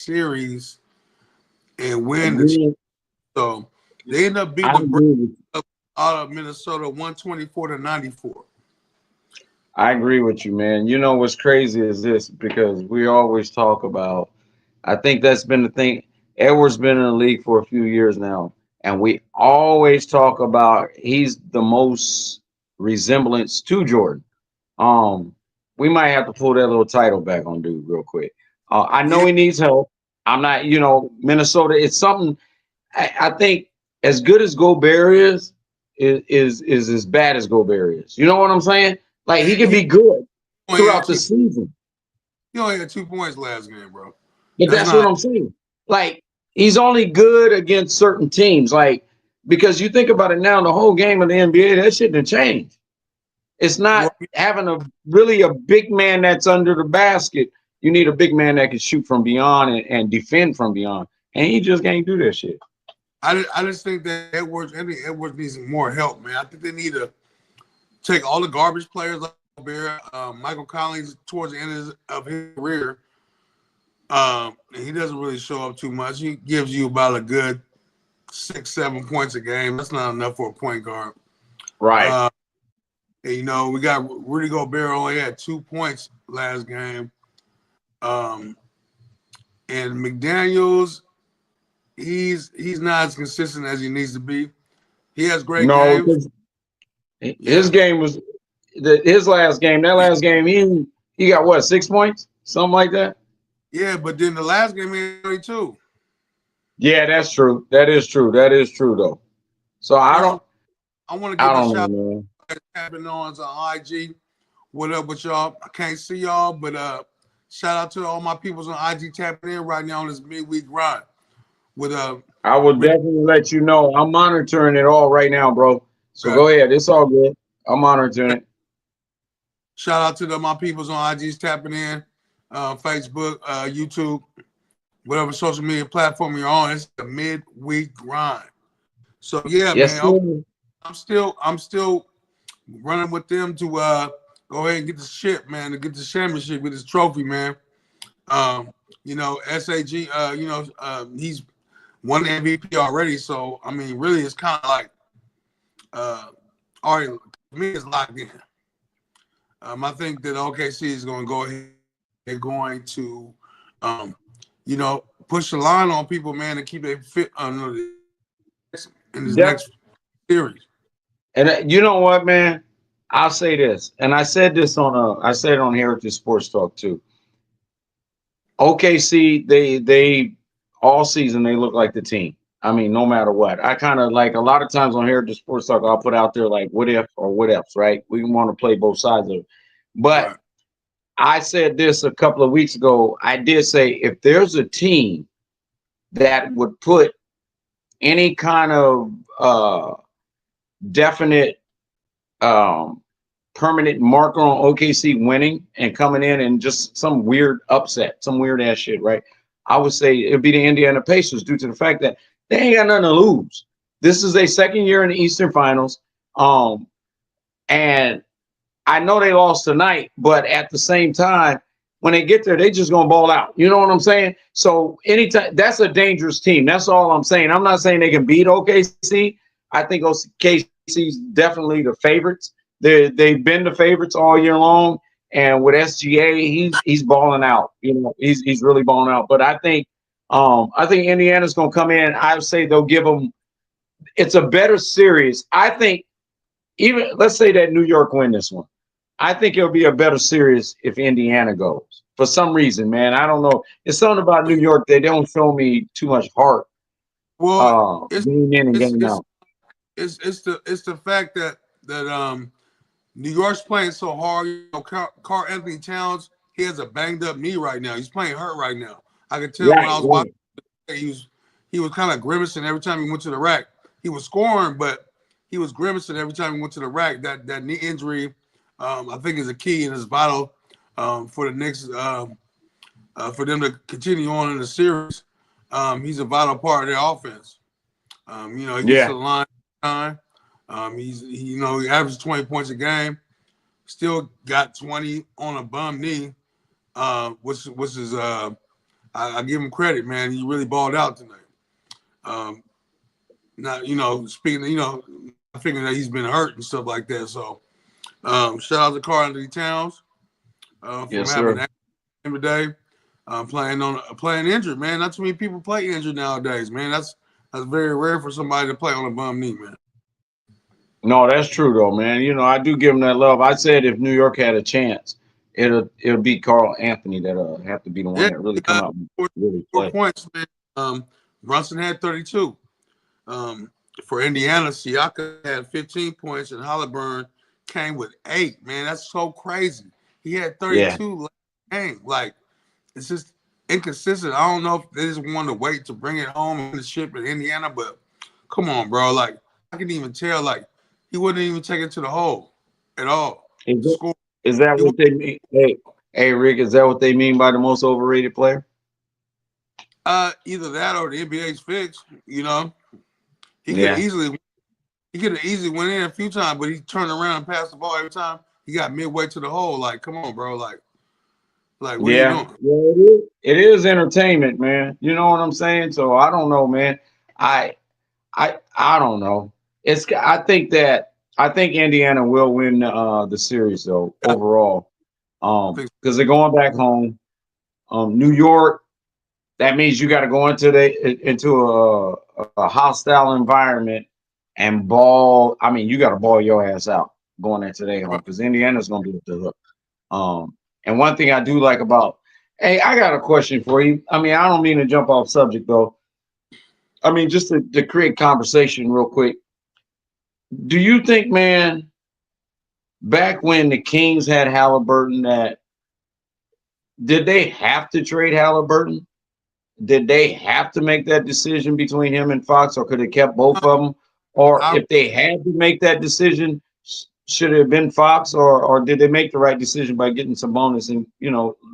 series and win the. Again, So they end up beating I the Braves agree with out of Minnesota 124-94. I agree with you, man. You know what's crazy is this because we always talk about. I think that's been the thing. Edwards been in the league for a few years now, and we always talk about he's the most resemblance to Jordan. Um, we might have to pull that little title back on dude real quick. I know Yeah, he needs help. I'm not, Minnesota. It's something. I think as good as Gobert is as bad as Gobert is. You know what I'm saying? Like he man, can be good only had throughout the two. season, He only had 2 points last game, bro. but That's that's what not. I'm saying. Like he's only good against certain teams. Like because you think about it now, the whole game of the NBA, that shit didn't change. It's Well, not having a big man that's under the basket. You need a big man that can shoot from beyond and defend from beyond. And he just can't do that shit. I just think that Edwards. I think Edwards needs more help, man. I think they need to take all the garbage players like Bear, Michael Collins towards the end of his career. And he doesn't really show up too much. He gives you about a good 6, 7 points a game. That's not enough for a point guard. Right. Uh, and, we got Rudy Gobert only had 2 points last game. Um, and McDaniels, he's not as consistent as he needs to be. He has great No, games. 'cause his Yeah. game was his last game. That last game, he got what 6 points, something like that. Yeah, but then the last game he had 22. Yeah, that's true. That is true. That is true though. So I First, don't I want to I give a don't shout know, man. out to happening on IG. What up with y'all? I can't see y'all, but shout out to all my peoples on IG tapping in right now on this midweek grind. With I will Rich, definitely let you know. I'm monitoring it all right now, bro. So okay. go ahead. It's all good. I'm monitoring it. Shout out to my peoples on IG's tapping in, Facebook, YouTube, whatever social media platform you're on. It's the midweek grind. So yeah, Yes, man, sir. I'm still running with them to go ahead and get the ship, man, to get the championship with this trophy, man. SAG, he's won the MVP already, so I mean, really, it's kind of like uh, already to me, it's locked in. I think that OKC is going to go ahead. They're going to, push the line on people, man, to keep their fit in this Def- next series. and you know what, man? I'll say this, and I said it on Heritage Sports Talk too. OKC, they all season they look like the team. I mean, no matter what. I kind of like a lot of times on Heritage Sports Talk, I'll put out there like what if or what ifs, right? We want to play both sides of it. But Right. I said this a couple of weeks ago. I did say if there's a team that would put any kind of definite um, permanent marker on OKC winning and coming in and just some weird upset, some weird ass shit, right? I would say it'd be the Indiana Pacers due to the fact that they ain't got nothing to lose. This is a second year in the Eastern Finals. And I know they lost tonight, but at the same time, when they get there, they just gonna ball out. You know what I'm saying? So anytime that's a dangerous team. That's all I'm saying. I'm not saying they can beat OKC. I think OKC's definitely the favorites. They've been the favorites all year long. And with SGA, he's balling out. He's really balling out. But I think Indiana's gonna come in. I would say they'll give them. It's a better series. I think even let's say that New York win this one. I think it'll be a better series if Indiana goes. For some reason, man, I don't know. It's something about New York. They don't show me too much heart. Well, it's Game in and it's game it's out. it's the fact that New York's playing so hard. Carl Anthony Towns, he has a banged up knee right now. He's playing hurt right now. I could tell when Right, I was watching. right. He was kind of grimacing every time he went to the rack. He was scoring, but he was grimacing every time he went to the rack. That knee injury, I think, is a key and is vital for the Knicks for them to continue on in the series. He's a vital part of their offense. He gets to Yeah, the line time. He averages 20 points a game. Still got 20 on a bum knee, which is I give him credit, man. He really balled out tonight. Um, Not, speaking, I figuring that he's been hurt and stuff like that. So, shout out to Carl Anthony Towns from Yes, having sir. that game today. Playing injured, man. Not too many people play injured nowadays, man. That's very rare for somebody to play on a bum knee, man. No, that's true though, man. I do give him that love. I said if New York had a chance, it'll be Carl Anthony that'll have to be the one Yeah, that really come uh, out and four, really four play. points, man. Brunson had 32. For Indiana, Siaka had 15 points, and Halliburton came with 8. Man, that's so crazy. He had Yeah. 32 last game. Like, it's just inconsistent. I don't know if they just want to wait to bring it home and the ship in Indiana, but come on, bro. Like, I can even tell, like, he wouldn't even take it to the hole at all. Is that, Score. is that He, what they mean? Hey, Rick, is that what they mean by the most overrated player? either that or the NBA's fix. He could have Yeah. easily went in a few times, but he turned around and passed the ball every time. He got midway to the hole. Like, come on, bro. Like, what are you Yeah. doing? Yeah, it is. It is entertainment, man. You know what I'm saying? So I don't know, man. I I don't know. I think Indiana will win the series though I overall. think Because they're going back home. New York, that means you got to go into a hostile environment and ball. I mean, you got to ball your ass out going into their home right. because Indiana's going to be at the hook. And one thing I do like about, hey, I got a question for you. I mean, I don't mean to jump off subject though. I mean, just to create conversation real quick. Do you think, man, back when the Kings had Halliburton, that did they have to trade Halliburton? Did they have to make that decision between him and Fox, or could have kept both of them? Or I if they had to make that decision, should it have been Fox, or did they make the right decision by getting some bonus and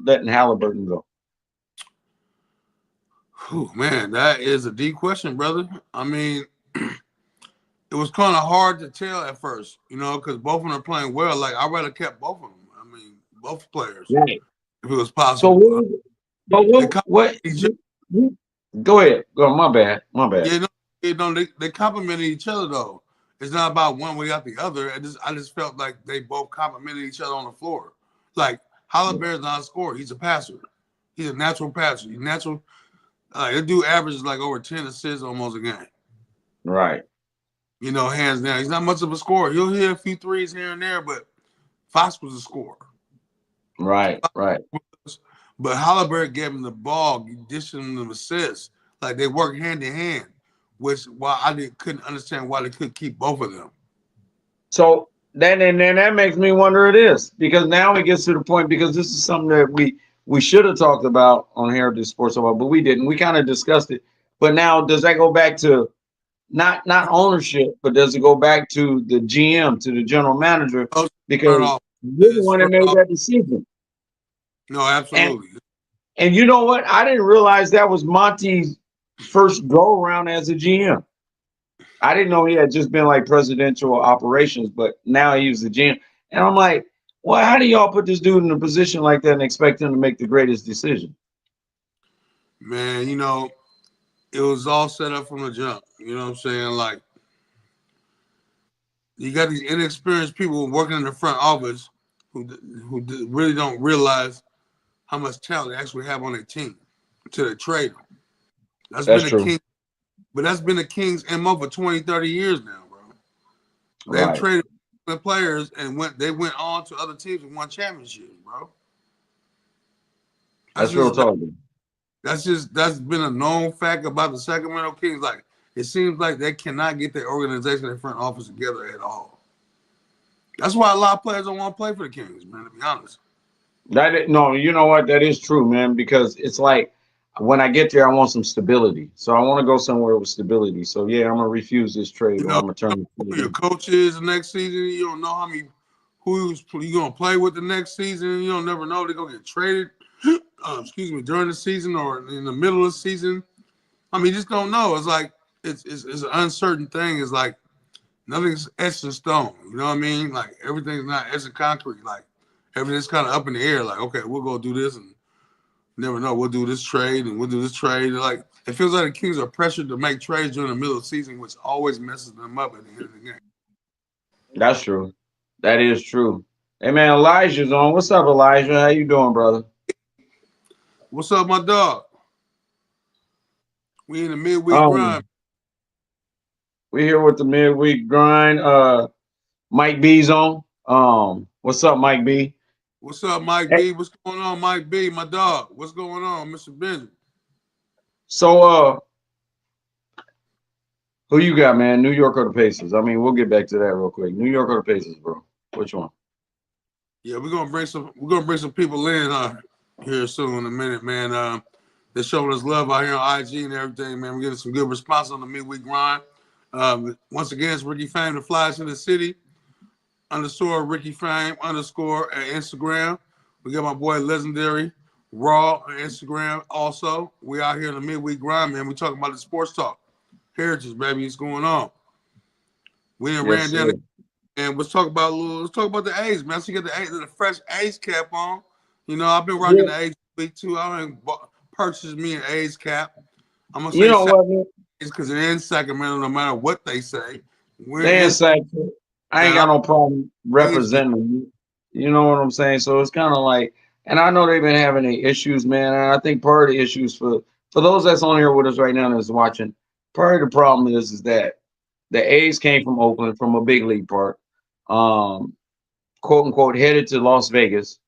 letting Halliburton go? Whew, man, that is a deep question, brother. I mean, it was kind of hard to tell at first, because both of them are playing well. Like, I'd rather kept both of them. I mean, both players, Right. if it was So, possible. but They complement each other. go ahead. Go. My bad. My bad. Yeah, no, they complemented each other though. It's not about one way out the other. I just felt like they both complemented each other on the floor. Like, Halliburton's not a scorer; he's a passer. He's a natural passer. He's natural. The dude averages like over 10 assists almost a game. Right. Hands down. He's not much of a scorer. He'll hit a few threes here and there, but Fox was a scorer. Right. Right. But Halliburton gave him the ball, dishing him the assists. Like, they work hand in hand, which why couldn't understand why they couldn't keep both of them. So then that makes me wonder it is because now it gets to the point because this is something that we should have talked about on Heritage Sports Award, but we didn't. We kind of discussed it. But now does that go back to not ownership, but does it go back to the GM, to the general manager? Front Because off. you're the It's one that front made off. that decision. No, And absolutely. and you know what? I didn't realize that was Monty's first go around as a GM. I didn't know he had just been like presidential operations, but now he's the GM. And I'm like, well, how do y'all put this dude in a position like that and expect him to make the greatest decision? Man, it was all set up from the jump. You know what I'm saying? Like, you got these inexperienced people working in the front office who really don't realize how much talent they actually have on their team until they trade them. That's been That's the true. king, but that's been the Kings' MO for 20, 30 years now, bro. They've Right. traded the players and they went on to other teams and won championships, bro. That's That's real just talk. that's been a known fact about the Sacramento Kings. Like, it seems like they cannot get their organization and front office together at all. That's why a lot of players don't want to play for the Kings, man. To be honest, No, you know what? That is true, man, because it's like when I get there, I want some stability. So I want to go somewhere with stability. So yeah, I'm gonna refuse this trade or I'm gonna you turn know it who your in. coach is the next season. You don't know who's you gonna play with the next season. You don't never know they're gonna get traded. Excuse me, during the season or in the middle of the season. I mean, you just don't know. It's like it's an uncertain thing. It's like nothing's etched in stone. You know what I mean? Like, everything's not etched in concrete. Like, everything's kind of up in the air. Like, okay, we'll go do this, and Never know. We'll do this trade and we'll do this trade. Like it feels like the Kings are pressured to make trades during the middle of the season, which always messes them up at the end of the game. That's true. That is true. Hey man, Elijah's on. What's up, Elijah? How you doing, brother? What's up, my dog? We in the midweek grind. Um, we here with the midweek grind. Mike B's on. What's up, Mike B? What's up, Mike Hey, B? What's going on, Mike B? My dog. What's going on, Mr. Benjamin? so who you got, man? New York or the Pacers? I mean, we'll get back to that real quick. New York or the Pacers, bro? Which one? Yeah, we're gonna bring some people in here soon in a minute, man. They're showing us love out here on IG and everything, man. We're getting some good response on the midweek grind. Once again, it's Ricky Fame, the Flies in the City, _ Ricky Fame _ at Instagram. We got my boy Legendary Raw on Instagram also. We out here in the midweek grind, man. We talking about the sports talk. HAIRitage, baby, it's going on. We done Yes, ran down sir. and let's talk about the A's, man. So you got the fresh A's cap on. You know, I've been rocking Yeah. the A's week too. I done purchased me an A's cap. I'm gonna You say know what, man? because they're in Sacramento, no matter what they say. We're They in, inside. I ain't and got I'm no problem A's geek. representing them. You know what I'm saying? So it's kind of like, and I know they've been having the issues, man. And I think part of the issues for those that's on here with us right now that's watching, part of the problem is that the A's came from Oakland, from a big league park, um, quote unquote, headed to Las Vegas,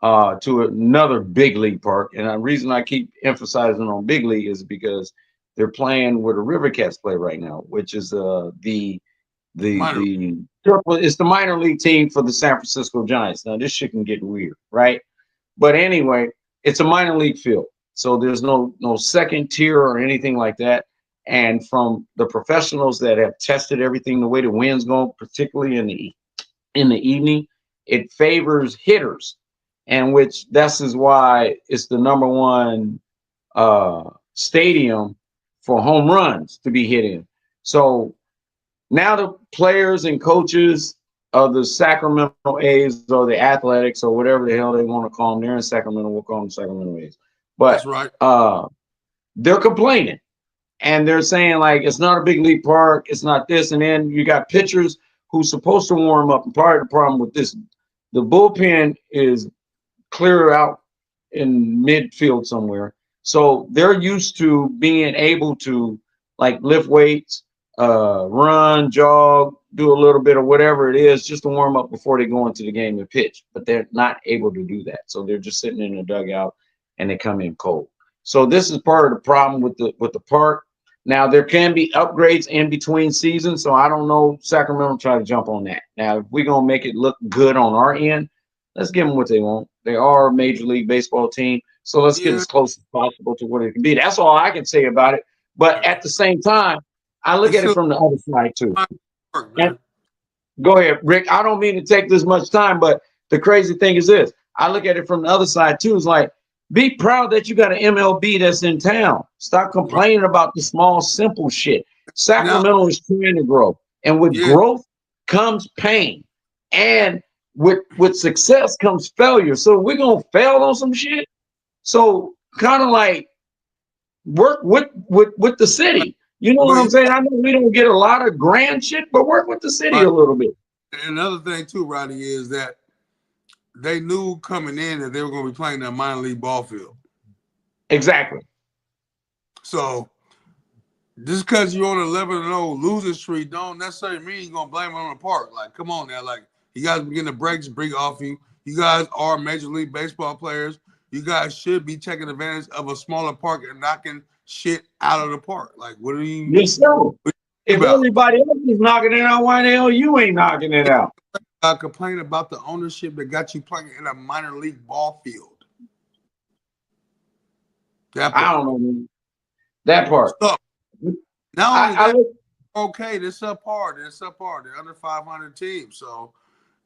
to another big league park. And the reason I keep emphasizing on big league is because they're playing where the River Cats play right now, which is Minor. the it's the minor league team for the San Francisco Giants. Now this shit can get weird, right? But anyway, it's a minor league field, so there's no second tier or anything like that. And from the professionals that have tested everything, the way the wind's going, particularly in the evening, it favors hitters, and which this is why it's the number one stadium for home runs to be hit in. So now the players and coaches of the Sacramento A's or the Athletics or whatever the hell they want to call them, they're in Sacramento, we'll call them Sacramento A's. That's But right. they're complaining and they're saying like it's not a big league park, it's not this, and then you got pitchers who's supposed to warm up. And part of the problem with this, the bullpen is clear out in midfield somewhere. So they're used to being able to like lift weights, run, jog, do a little bit of whatever it is just to warm up before they go into the game and pitch. But they're not able to do that. So they're just sitting in the dugout and they come in cold. So this is part of the problem with the park. Now there can be upgrades in between seasons. So I don't know. Sacramento try to jump on that. Now if we're gonna make it look good on our end, let's give them what they want. They are a Major League Baseball team. So let's get Yeah. as close as possible to what it can be. That's all I can say about it. But at the same time, I look It's at it still from the other side too. work, And man. go ahead, Rick. I don't mean to take this much time, but the crazy thing is this. I look at it from the other side too. It's like, be proud that you got an MLB that's in town. Stop Right. complaining about the small, simple shit. Now, Sacramento is trying to grow. And with yeah, growth comes pain. And with success comes failure. So we're gonna fail on some shit. So kind of like work with the city. You know what I'm but saying? I know we don't get a lot of grand shit, but work with the city right. a little bit. Another thing too, Roddy, is that they knew coming in that they were going to be playing that minor league ball field. Exactly. So just because you're on 11-0 losing streak, don't necessarily mean you're gonna blame it on the park. Like, come on now, like you guys begin to break off you. You guys are Major League Baseball players. You guys should be taking advantage of a smaller park and knocking shit out of the park. Like, what are you Yes, sir. If about? everybody else is knocking it out, why the hell you ain't knocking it out? Complain about the ownership that got you playing in a minor league ball field. That I part. don't know, man. That part. So not only I that, look. okay, they're subpar. They're under 500 teams. So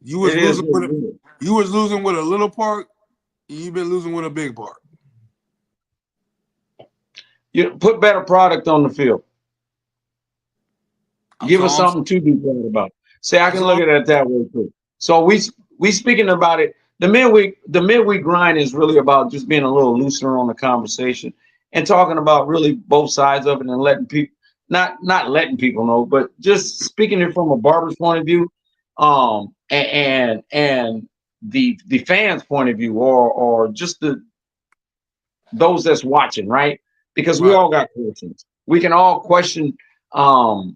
you was It is. losing with a little park, and you've been losing with a big park. You put better product on the field. That's Give us all I'm saying. something to be proud about. Say I That's can all look at it that way too. So we speaking about it the midweek grind is really about just being a little looser on the conversation and talking about really both sides of it and letting people not letting people know, but just speaking it from a barber's point of view, and the fans' point of view, or just those that's watching, right? Because we Right. all got questions. We can all question. Um,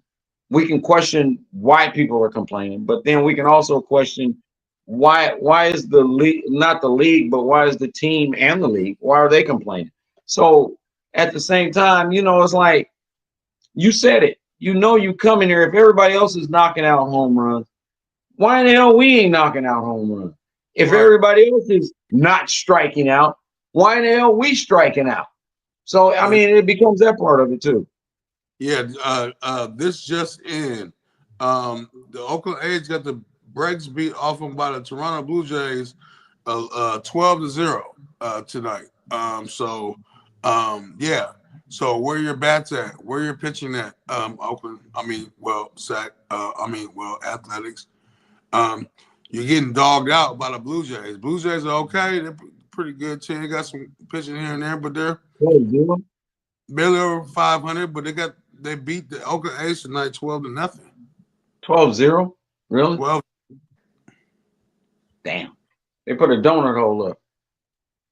we can question why people are complaining, but then we can also question why is the league, not the league, but why is the team and the league, why are they complaining? So at the same time, it's like you said it. You come in here, if everybody else is knocking out home runs, why in the hell we ain't knocking out home runs? If Right. everybody else is not striking out, why in the hell we striking out? So I Yeah. mean, it becomes that part of it too. Yeah. This just in. The Oakland A's got the Braves beat off them by the Toronto Blue Jays, 12-0 tonight. Yeah. So where your bats at? Where your pitching at? Oakland. Athletics. Um, you're getting dogged out by the Blue Jays. Blue Jays are okay. They're pretty good team. They got some pitching here and there, but they're Hey, Zero, barely over 500. But they beat the Oakland A's tonight 12-0. 12-0? Really? 12. Damn. They put a donut hole up.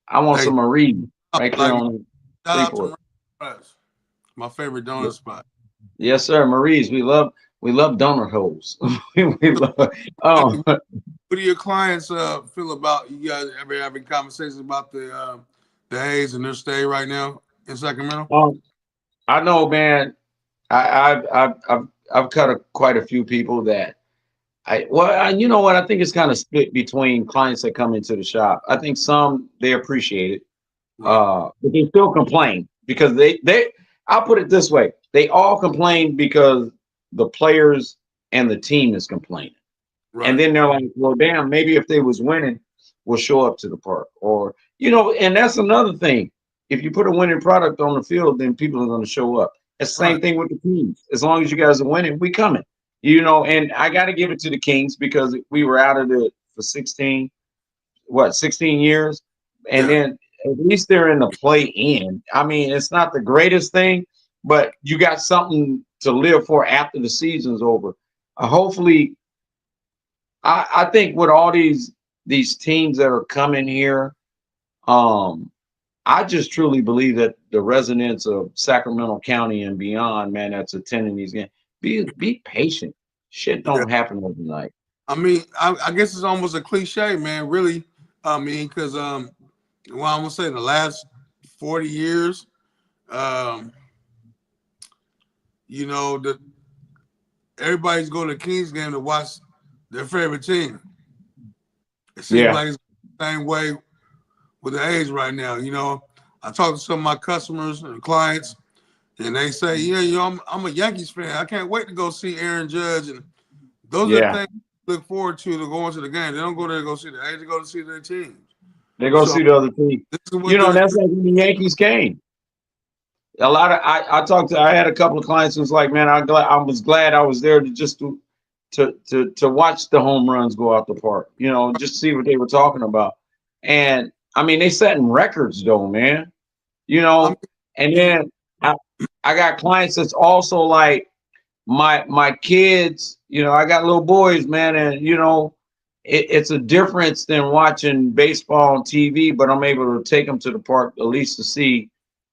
I want They some Marie right there like on shout out to Freeport. Marine Express, my favorite donut spot. Yes, sir. Marie's. We love donut holes. we love What um do your clients feel about you guys ever having conversations about the A's and their stay right now in Sacramento? um I know, man. I've cut quite a few people that you know what, I think it's kind of split between clients that come into the shop. I think some they appreciate it, Right. but they still complain because they I'll put it this way: they all complain because the players and the team is complaining, and Right. then they're like, well, damn, maybe if they was winning, we'll show up to the park, or and that's another thing. If you put a winning product on the field, then people are going to show up. It's the Right. same thing with the teams. As long as you guys are winning, we coming. And I got to give it to the Kings because we were out of it for 16 years, and Yeah. then at least they're in the play in. I mean, it's not the greatest thing, but you got something to live for after the season's over. Hopefully, I think with all these teams that are coming here, um, I just truly believe that the residents of Sacramento County and beyond, man, that's attending these games, be patient. Shit Yeah. don't happen overnight. I guess it's almost a cliche, man. Really, because well, I'm gonna say the last 40 years, um, that everybody's going to Kings game to watch their favorite team. It seems Yeah, like it's the same way with the A's right now. I talk to some of my customers and clients, and they say, "Yeah, I'm a Yankees fan. I can't wait to go see Aaron Judge." And those are the yeah. things I look forward to going to the game. They don't go there to go see the A's; they go to see their teams. They go So see the other team. this is what they're That's like when the Yankees came. A lot of I had a couple of clients who was like, man, I was glad I was there to watch the home runs go out the park, just see what they were talking about. And I mean, they setting records though, man. You I know, and mean, then I got clients that's also like my kids, I got little boys, man, and it's a difference than watching baseball on TV, but I'm able to take them to the park at least to see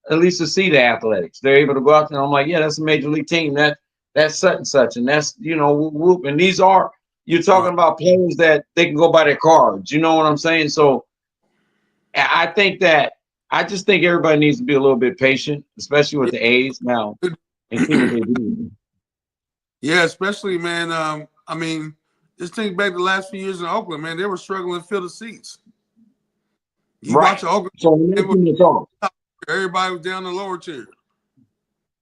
the athletics. They're able to go out there. And I'm like, yeah, that's a major league team. That's such and such, and that's whoop, whoop. And you're talking right. about players that they can go by their cards. You know what I'm saying? So I think that I just think everybody needs to be a little bit patient, especially with the A's now, and see what they do. Yeah, especially man. Just think back the last few years in Oakland, man. They were struggling to fill the seats. You watch Right. the Oakland, So we're they not were, too much off. everybody was down the lower tier.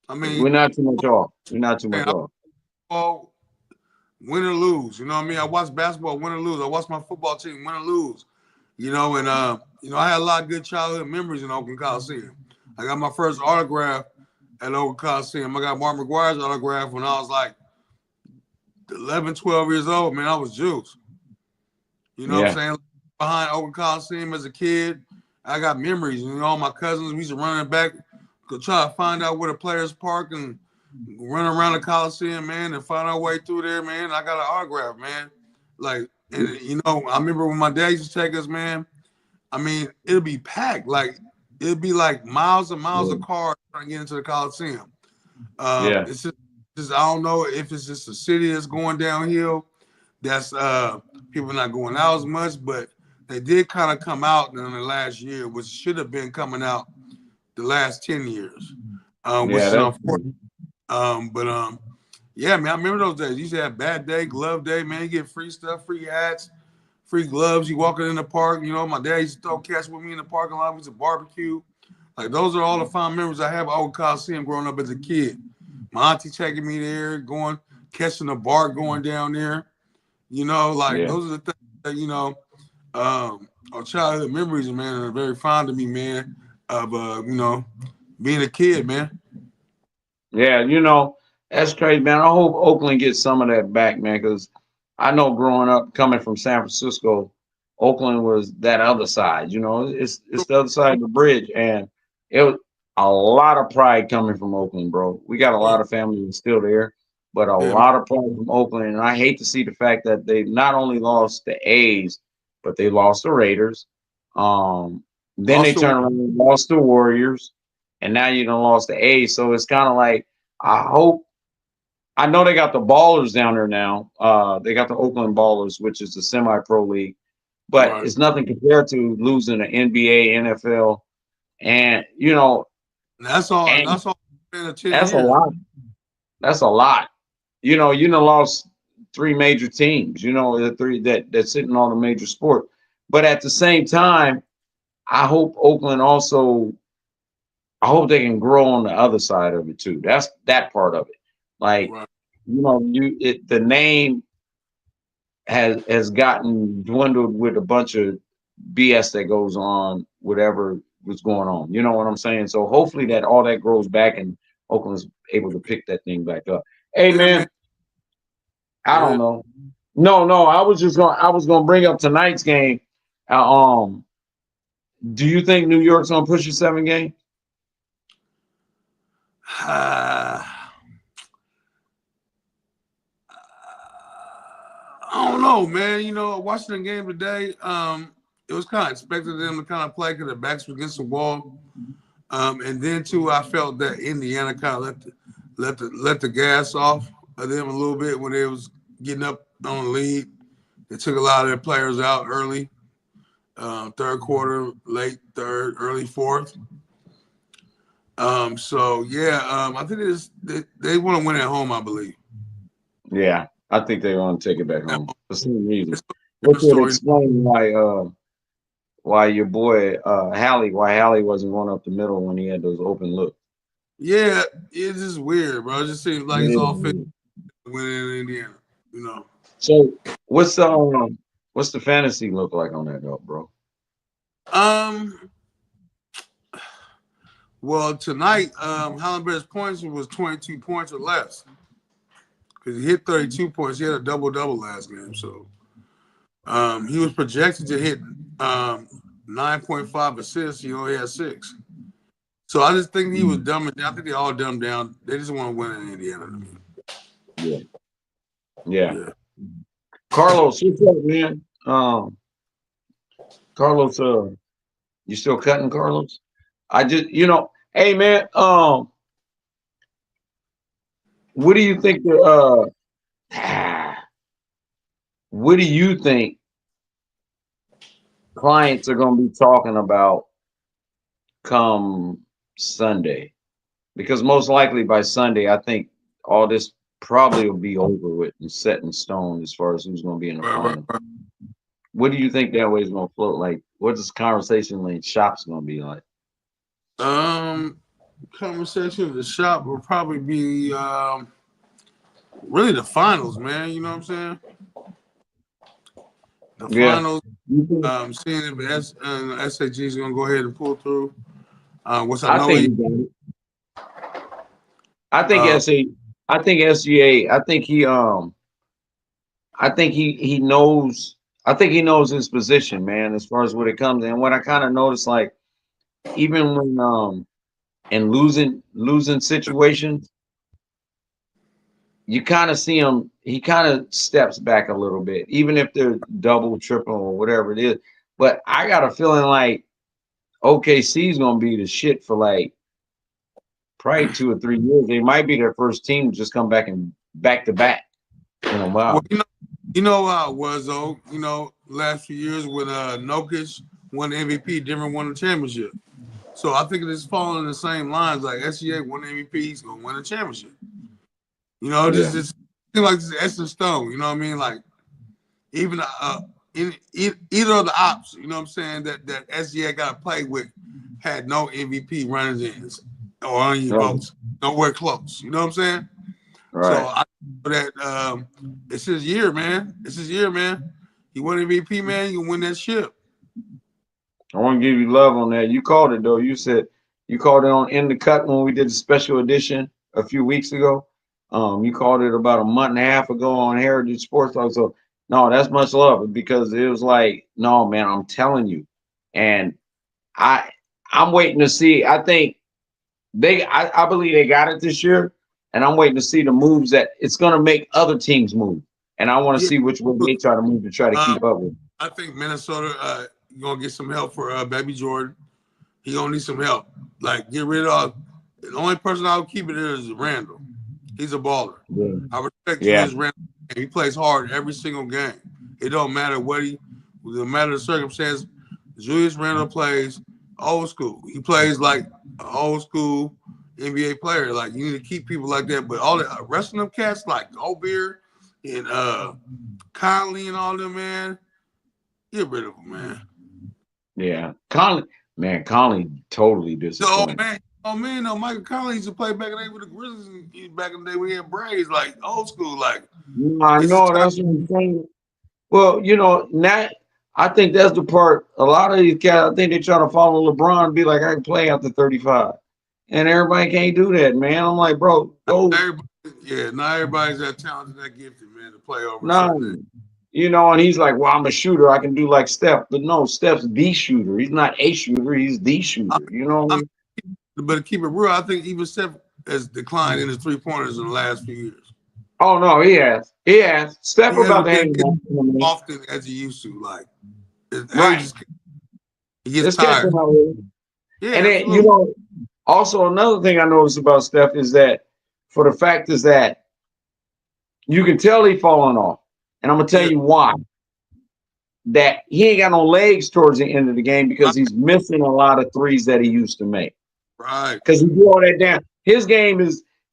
I We're mean, not too much off. We're not too man, much off. football, win or lose. You know what I mean? I watch basketball, win or lose. I watch my football team, win or lose. I had a lot of good childhood memories in Oakland Coliseum. I got my first autograph at Oakland Coliseum. I got Mark McGuire's autograph when I was like 11, 12 years old. Man, I was juiced. You know what I'm Yeah. saying? behind Oakland Coliseum as a kid. I got memories. You know, all my cousins, we used to run it back, go try to find out where the players park and run around the Coliseum, man, and find our way through there, man. I got an autograph, man. Like, and you know, I remember when my dad used to take us, man. I mean, it'll be packed. Like, it'll be like miles and miles Yeah. of cars trying to get into the Coliseum. Yeah. It's just I don't know if it's just a city that's going downhill. That's people not going out as much, but they did kind of come out in the last year, which should have been coming out the last 10 years, which Yeah. is That's unfortunate. But yeah, man, I remember those days. You used to have bad day, glove day, man. You get free stuff, free hats, free gloves. You walking in the park, you know. My dad used to throw catch with me in the parking lot. We used to barbecue. Like those are all the fond memories I have of Old Coliseum growing up as a kid. My auntie taking me there, going catching the bark, going down there. You know, like yeah. those are the things that our childhood memories, man, are very fond of me, man. Of being a kid, man. Yeah, that's crazy, man. I hope Oakland gets some of that back, man, because I know growing up coming from San Francisco, Oakland was that other side. It's the other side of the bridge, and it was a lot of pride coming from Oakland, bro. We got a lot of family that's still there, but a Yeah, man. lot of pride from Oakland, and I hate to see the fact that they not only lost the A's, but they lost the Raiders. Um, then they Also, turned around and lost the Warriors, and now you done lost the A's. So it's kind of like I hope. I know they got the Ballers down there now. They got the Oakland Ballers, which is the semi-pro league, but right. it's nothing compared to losing the NBA, NFL, and And that's all. And and that's all. In 10 that's a years. lot. That's a lot. You done lost three major teams. The three that's sitting on a major sport. But at the same time, I hope Oakland also. I hope they can grow on the other side of it too. That's that part of it. Like, Right. the name has gotten dwindled with a bunch of BS that goes on, whatever was going on. You know what I'm saying? So hopefully that all that grows back and Oakland's able to pick that thing back up. Hey Yeah, man. man, I Go don't ahead. know. No, I was gonna bring up tonight's game. Um, do you think New York's gonna push a 7 game? I don't know, man. You know, watching the game today, it was kind of expected them to kind of play because their backs were against the wall. And then too, I felt that Indiana kind of let the gas off of them a little bit when they was getting up on the lead. They took a lot of their players out early, third quarter, late third, early fourth. So yeah, I think they want to win at home, I believe. Yeah, I think they're gonna take it back home for some reason. It's a Which different would story. explain why your boy Hallie wasn't going up the middle when he had those open looks. Yeah, it's just weird, bro. It just seems like it's all fit Yeah. winning in Indiana, you know. So what's the fantasy look like on that though, bro? Um, well, tonight, Hallenberg's points was 22 points or less because he hit 32 points. He had a double double last game, so he was projected to hit 9.5 assists. He only had six. So I just think he was Mm. dumbing down. I think they all dumbed down. They just want to win in Indiana to me. Yeah, yeah. Yeah. Carlos, what's up, man? Carlos, you still cutting, Carlos? I just, hey, man. What do you think what do you think clients are going to be talking about come Sunday? Because most likely by Sunday, I think all this probably will be over with and set in stone as far as who's going to be in the Right, right, final. right. What do you think that way is going to float like? What's this conversation in shops going to be like? Conversation at the shop will probably be really the finals, man. You know what I'm saying? The Yeah. finals. You think- Seeing if SAG is gonna go ahead and pull through. Which I I know think he. he got it. I think Uh, SA, I think SGA, I think he knows. I think he knows his position, man, as far as what it comes. And what I kind of noticed, like even when in losing situations, you kind of see him. He kind of steps back a little bit, even if they're double, triple, or whatever it is. But I got a feeling like OKC is gonna be the shit for like probably 2 or 3 years. They might be their first team to just come back and back to back in a Well, while. you know how it was though. You know, last few years when Nokic won the MVP, Denver won the championship. So I think it's following the same lines. Like SGA won the MVP, he's gonna win a championship. You know, Yeah. this seems like this is Esther Stone. You know what I mean? Like even either of the ops, you know what I'm saying, that SGA got to play with had no MVP runners in or any votes, nowhere close. You know what I'm saying? So Right. I know that it's his year, man. It's his year, man. He won MVP, man. You can win that ship. I want to give you love on that. You called it though. You said you called it on In the Cut when we did the special edition a few weeks ago. You called it about a month and a half ago on Heritage Sports Talk. So no, that's much love because it was like, no, man, I'm telling you. And I I'm waiting to see. I think I believe they got it this year, and I'm waiting to see the moves that it's gonna make other teams move. And I want to Yeah. see which way they try to move to try to Um, keep up with. I think Minnesota gonna get some help for Baby Jordan. He gonna need some help. Like get rid of the only person I'll keep it there is Randall. He's a baller. Yeah. I respect Yeah. Julius Randle. He plays hard every single game. It don't matter no matter the circumstance. Julius Randle plays old school. He plays like an old school NBA player. Like you need to keep people like that. But all the rest of them cats like Gobert and Conley and all them, man, get rid of them, man. Yeah, Conley totally So disappointed. man, no, Michael Conley used to play back in the day with the Grizzlies back in the day when he had braids, like old school. Like I it's just know time. that's what I'm saying. Well, now I think that's the part. A lot of these guys, I think they try to follow LeBron and be like, I can play after 35, and everybody can't do that, man. I'm like, bro, go Everybody, yeah, not everybody's that talented, that gifted, man, to play over a certain age. none. And he's like, well, I'm a shooter. I can do like Steph, but no, Steph's the shooter. He's not a shooter. He's the I, shooter. You know what I I mean? mean, but to keep it real, I think even Steph has declined in his 3 pointers in the last few years. Oh no, he has. He has. Steph He about hasn't to been hang hitting on. often as he used to. Like his age Right. is, he gets It's catching tired. up with him. Yeah, And then, absolutely. also another thing I noticed about Steph is that for the fact is that you can tell he falling off. And I'm gonna tell Yeah, you why. That he ain't got no legs towards the end of the game because he's missing a lot of threes that he used to make. right. Because he do all that down.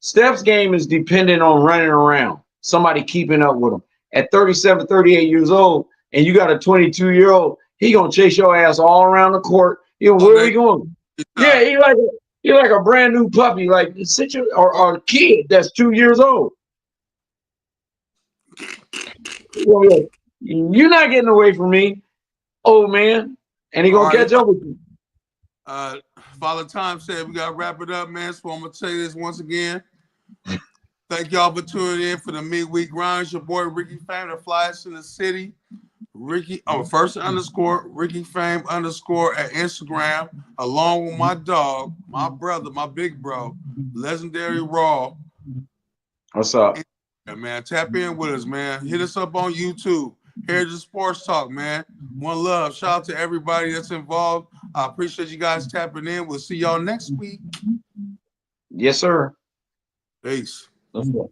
Steph's game is dependent on running around, somebody keeping up with him. At 37, 38 years old, and you got a 22-year-old, he gonna chase your ass all around the court. Oh, Where are they we going? get Yeah, tired. he like a brand new puppy, like Oh, or a kid that's 2 years old. You're not getting away from me, old man. And he all gonna right. catch up with you. Father Time said we gotta wrap it up, man. So I'm gonna say this once again. Thank y'all for tuning in for the midweek grind. It's your boy Ricky Fame, the flyest in the city. First underscore Ricky Fame underscore at Instagram, along with my dog, my brother, my big bro, Legendary Raw. What's up? Yeah, man, tap in with us, man. Hit us up on YouTube. Here's the Sports Talk, man. One love. Shout out to everybody that's involved. I appreciate you guys tapping in. We'll see y'all next week. Yes, sir. Peace. Let's go.